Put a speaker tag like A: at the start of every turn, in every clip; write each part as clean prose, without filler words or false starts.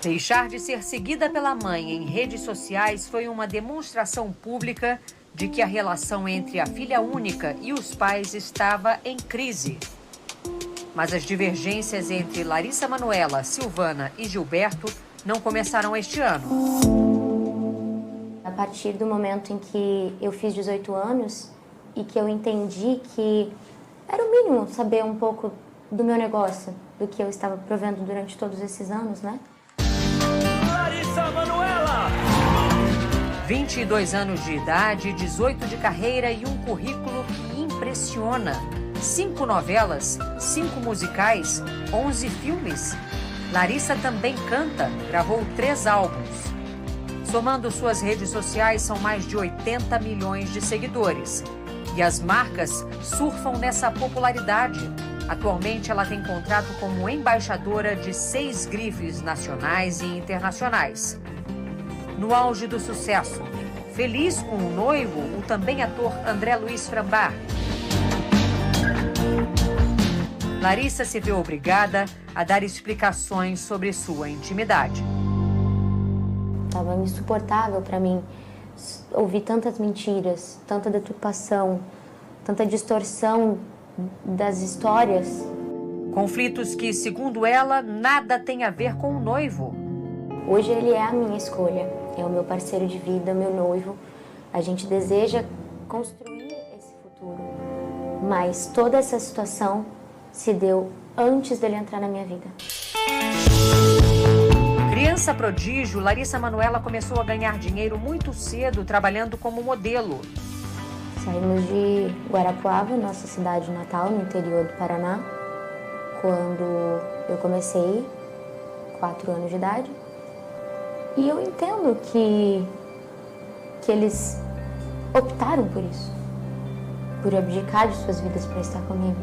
A: Deixar de ser seguida pela mãe em redes sociais foi uma demonstração pública de que a relação entre a filha única e os pais estava em crise. Mas as divergências entre Larissa Manoela, Silvana e Gilberto não começaram este ano.
B: A partir do momento em que eu fiz 18 anos e que eu entendi que era o mínimo saber um pouco do meu negócio, do que eu estava provendo durante todos esses anos, né?
C: Larissa Manoela!
A: 22 anos de idade, 18 de carreira e um currículo que impressiona. 5 novelas, 5 musicais, 11 filmes. Larissa também canta, gravou 3 álbuns. Somando suas redes sociais, são mais de 80 milhões de seguidores. E as marcas surfam nessa popularidade. Atualmente, ela tem contrato como embaixadora de 6 grifes nacionais e internacionais. No auge do sucesso, feliz com o noivo, o também ator André Luiz Frambar. Larissa se vê obrigada a dar explicações sobre sua intimidade.
B: Estava insuportável para mim ouvir tantas mentiras, tanta deturpação, tanta distorção das histórias.
A: Conflitos que, segundo ela, nada tem a ver com o noivo.
B: Hoje ele é a minha escolha, é o meu parceiro de vida, meu noivo. A gente deseja construir esse futuro, mas toda essa situação se deu antes dele entrar na minha vida.
A: Criança prodígio, Larissa Manoela começou a ganhar dinheiro muito cedo trabalhando como modelo.
B: Saímos de Guarapuava, nossa cidade natal, no interior do Paraná, quando eu comecei, 4 anos de idade. E eu entendo que eles optaram por isso, por abdicar de suas vidas para estar comigo.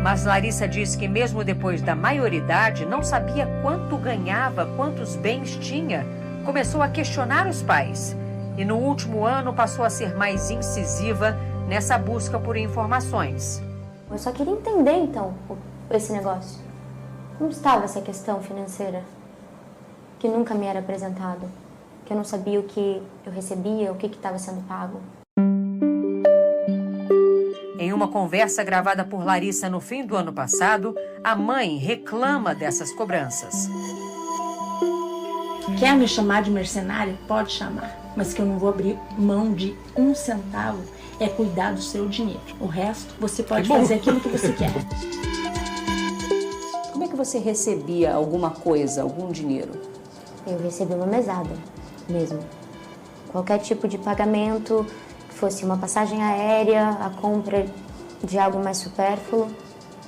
A: Mas Larissa diz que mesmo depois da maioridade, não sabia quanto ganhava, quantos bens tinha. Começou a questionar os pais. E no último ano passou a ser mais incisiva nessa busca por informações.
B: Eu só queria entender, então, esse negócio. Como estava essa questão financeira? Que nunca me era apresentado. Que eu não sabia o que eu recebia, o que estava sendo pago.
A: Em uma conversa gravada por Larissa no fim do ano passado, a mãe reclama dessas cobranças.
D: Quer me chamar de mercenária? Pode chamar. Mas que eu não vou abrir mão de 1 centavo é cuidar do seu dinheiro. O resto, você pode fazer aquilo que você quer.
E: Como é que você recebia alguma coisa, algum dinheiro?
B: Eu recebi uma mesada, mesmo. Qualquer tipo de pagamento, que fosse uma passagem aérea, a compra de algo mais supérfluo,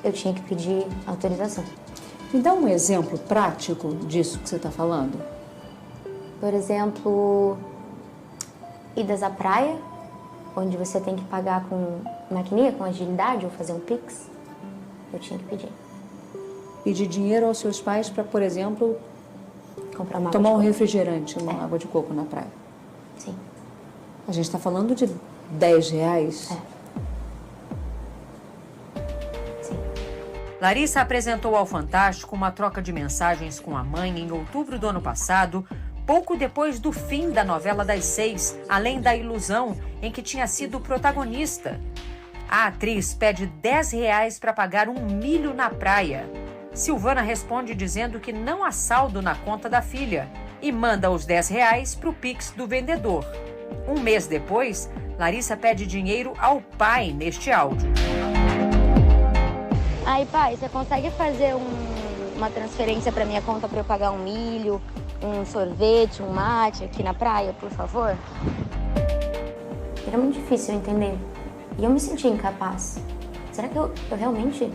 B: eu tinha que pedir autorização.
E: Me dá um exemplo prático disso que você está falando.
B: Por exemplo, idas à praia, onde você tem que pagar com maquininha, com agilidade, ou fazer um Pix, eu tinha que pedir.
E: Pedir dinheiro aos seus pais para, por exemplo,
B: Comprar
E: tomar um refrigerante, uma água de coco na praia.
B: Sim.
E: A gente está falando de R$10.
B: Sim.
A: Larissa apresentou ao Fantástico uma troca de mensagens com a mãe em outubro do ano passado, pouco depois do fim da novela das 6, Além da Ilusão, em que tinha sido protagonista. A atriz pede R$10 para pagar 1 milho na praia. Silvana responde dizendo que não há saldo na conta da filha e manda os R$10 para o Pix do vendedor. Um mês depois, Larissa pede dinheiro ao pai neste áudio.
B: Aí, pai, você consegue fazer uma transferência para minha conta para eu pagar 1 milho, um sorvete, um mate aqui na praia, por favor? Era muito difícil entender. E eu me sentia incapaz. Será que eu realmente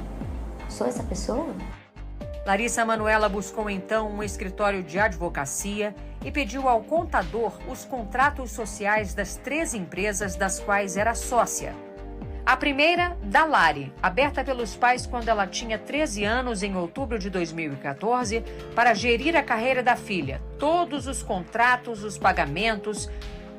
B: sou essa pessoa?
A: Larissa Manoela buscou então um escritório de advocacia e pediu ao contador os contratos sociais das 3 empresas das quais era sócia. A primeira, da Lari, aberta pelos pais quando ela tinha 13 anos em outubro de 2014, para gerir a carreira da filha, todos os contratos, os pagamentos.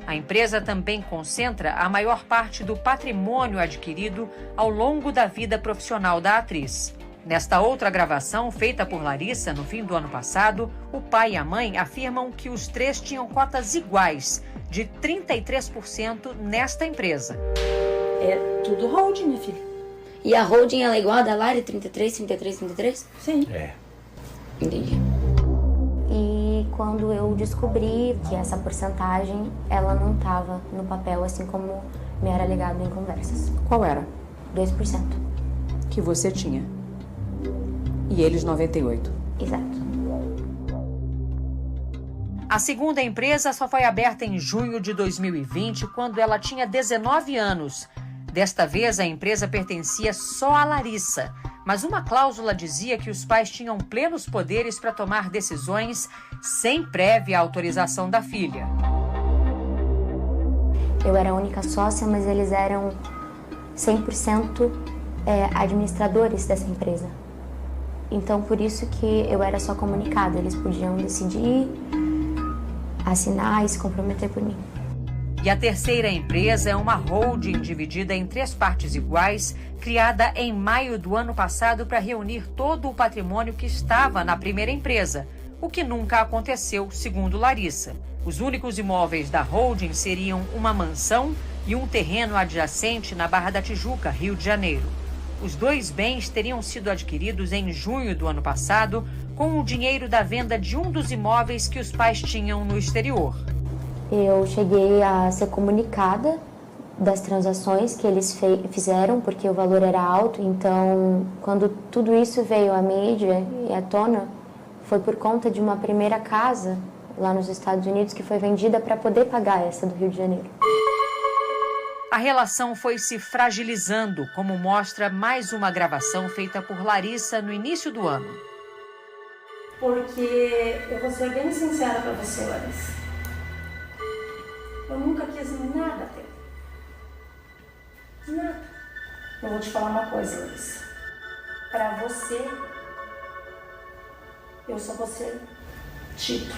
A: A empresa também concentra a maior parte do patrimônio adquirido ao longo da vida profissional da atriz. Nesta outra gravação, feita por Larissa no fim do ano passado, o pai e a mãe afirmam que os três tinham cotas iguais, de 33% nesta empresa.
D: É tudo holding, minha filha.
B: E a holding, ela é igual a da Lari, 33, 33, 33?
D: Sim.
C: É.
B: Entendi. E quando eu descobri que essa porcentagem, ela não estava no papel, assim como me era alegado em conversas.
E: Qual era?
B: 2%.
E: Que você tinha. E eles 98.
B: Exato.
A: A segunda empresa só foi aberta em junho de 2020, quando ela tinha 19 anos. Desta vez, a empresa pertencia só a Larissa, mas uma cláusula dizia que os pais tinham plenos poderes para tomar decisões sem prévia autorização da filha.
B: Eu era a única sócia, mas eles eram 100% administradores dessa empresa. Então, por isso que eu era só comunicada. Eles podiam decidir, assinar e se comprometer por mim.
A: E a terceira empresa é uma holding dividida em 3 partes iguais, criada em maio do ano passado para reunir todo o patrimônio que estava na primeira empresa, o que nunca aconteceu, segundo Larissa. Os únicos imóveis da holding seriam uma mansão e um terreno adjacente na Barra da Tijuca, Rio de Janeiro. Os 2 bens teriam sido adquiridos em junho do ano passado com o dinheiro da venda de um dos imóveis que os pais tinham no exterior.
B: Eu cheguei a ser comunicada das transações que eles fizeram, porque o valor era alto. Então, quando tudo isso veio à mídia e à tona, foi por conta de uma primeira casa lá nos Estados Unidos que foi vendida para poder pagar essa do Rio de Janeiro.
A: A relação foi se fragilizando, como mostra mais uma gravação feita por Larissa no início do ano.
D: Porque eu vou ser bem sincera pra você, Larissa. Eu nunca quis nada dele. Nada. Eu vou te falar uma coisa, Larissa. Pra você, eu só vou ser título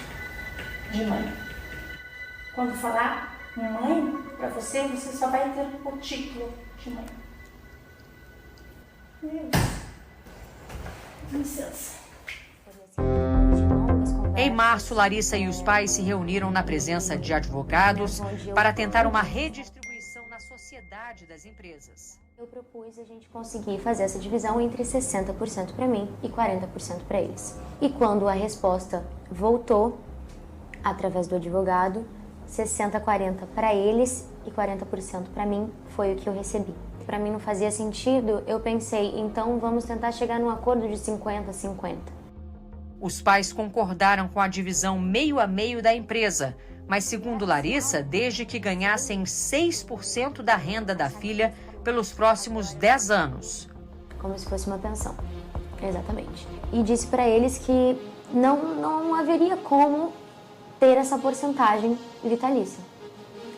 D: de mãe. Quando falar mãe, pra você, você só vai ter o título de mãe. É isso. Licença.
A: Em março, Larissa e os pais se reuniram na presença de advogados para tentar uma redistribuição na sociedade das empresas.
B: Eu propus a gente conseguir fazer essa divisão entre 60% para mim e 40% para eles. E quando a resposta voltou, através do advogado, 60-40 para eles e 40% para mim foi o que eu recebi. Para mim não fazia sentido, eu pensei, então vamos tentar chegar num acordo de 50-50.
A: Os pais concordaram com a divisão meio a meio da empresa, mas segundo Larissa, desde que ganhassem 6% da renda da filha pelos próximos 10 anos.
B: Como se fosse uma pensão, exatamente. E disse para eles que não haveria como ter essa porcentagem vitalícia,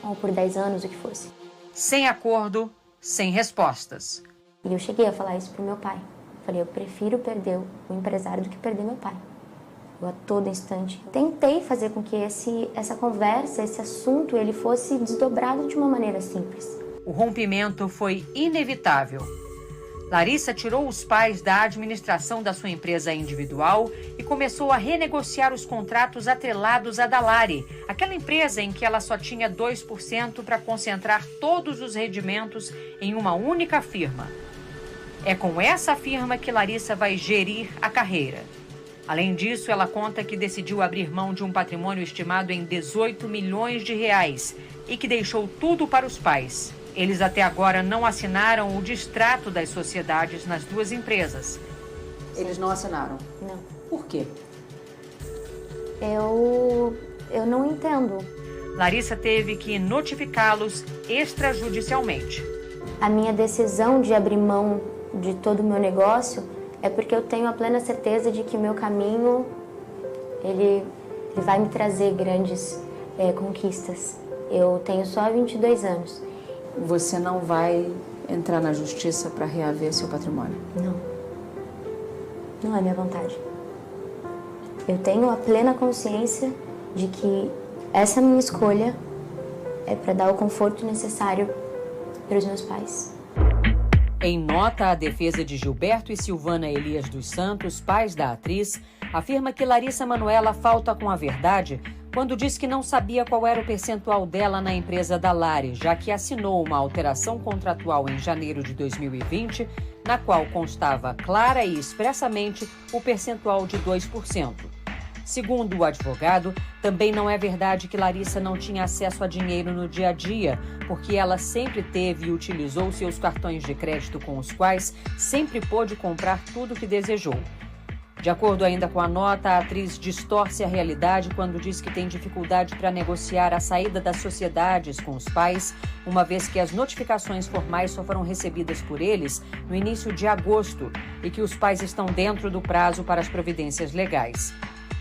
B: ou por 10 anos, o que fosse.
A: Sem acordo, sem respostas.
B: E eu cheguei a falar isso pro meu pai. Falei, eu prefiro perder o empresário do que perder meu pai. Eu a todo instante tentei fazer com que essa conversa, esse assunto, ele fosse desdobrado de uma maneira simples.
A: O rompimento foi inevitável. Larissa tirou os pais da administração da sua empresa individual e começou a renegociar os contratos atrelados à da Lari, aquela empresa em que ela só tinha 2% para concentrar todos os rendimentos em uma única firma. É com essa firma que Larissa vai gerir a carreira. Além disso, ela conta que decidiu abrir mão de um patrimônio estimado em 18 milhões de reais e que deixou tudo para os pais. Eles até agora não assinaram o distrato das sociedades nas 2 empresas.
E: Eles não assinaram?
B: Não.
E: Por quê?
B: Eu não entendo.
A: Larissa teve que notificá-los extrajudicialmente.
B: A minha decisão de abrir mão de todo o meu negócio é porque eu tenho a plena certeza de que o meu caminho ele vai me trazer grandes conquistas. Eu tenho só 22 anos.
E: Você não vai entrar na justiça para reaver seu patrimônio?
B: Não. Não é minha vontade. Eu tenho a plena consciência de que essa minha escolha é para dar o conforto necessário para os meus pais.
A: Em nota, a defesa de Gilberto e Silvana Elias dos Santos, pais da atriz, afirma que Larissa Manoela falta com a verdade quando diz que não sabia qual era o percentual dela na empresa da Lari, já que assinou uma alteração contratual em janeiro de 2020, na qual constava clara e expressamente o percentual de 2%. Segundo o advogado, também não é verdade que Larissa não tinha acesso a dinheiro no dia a dia, porque ela sempre teve e utilizou seus cartões de crédito com os quais sempre pôde comprar tudo o que desejou. De acordo ainda com a nota, a atriz distorce a realidade quando diz que tem dificuldade para negociar a saída das sociedades com os pais, uma vez que as notificações formais só foram recebidas por eles no início de agosto e que os pais estão dentro do prazo para as providências legais.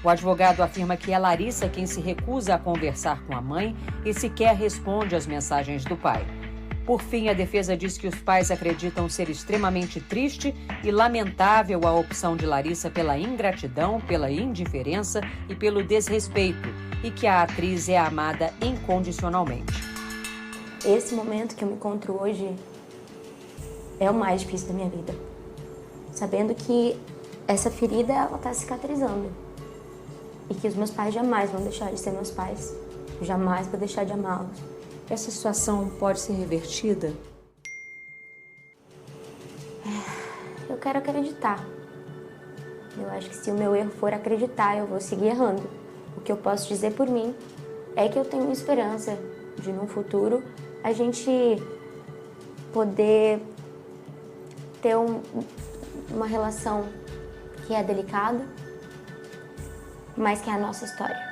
A: O advogado afirma que é Larissa quem se recusa a conversar com a mãe e sequer responde às mensagens do pai. Por fim, a defesa diz que os pais acreditam ser extremamente triste e lamentável a opção de Larissa pela ingratidão, pela indiferença e pelo desrespeito, e que a atriz é amada incondicionalmente.
B: Esse momento que eu me encontro hoje é o mais difícil da minha vida. Sabendo que essa ferida, ela está cicatrizando. E que os meus pais jamais vão deixar de ser meus pais. Jamais vou deixar de amá-los.
A: Essa situação pode ser revertida?
B: Eu quero acreditar. Eu acho que se o meu erro for acreditar, eu vou seguir errando. O que eu posso dizer por mim é que eu tenho esperança de, no futuro, a gente poder ter uma relação que é delicada, mas que é a nossa história.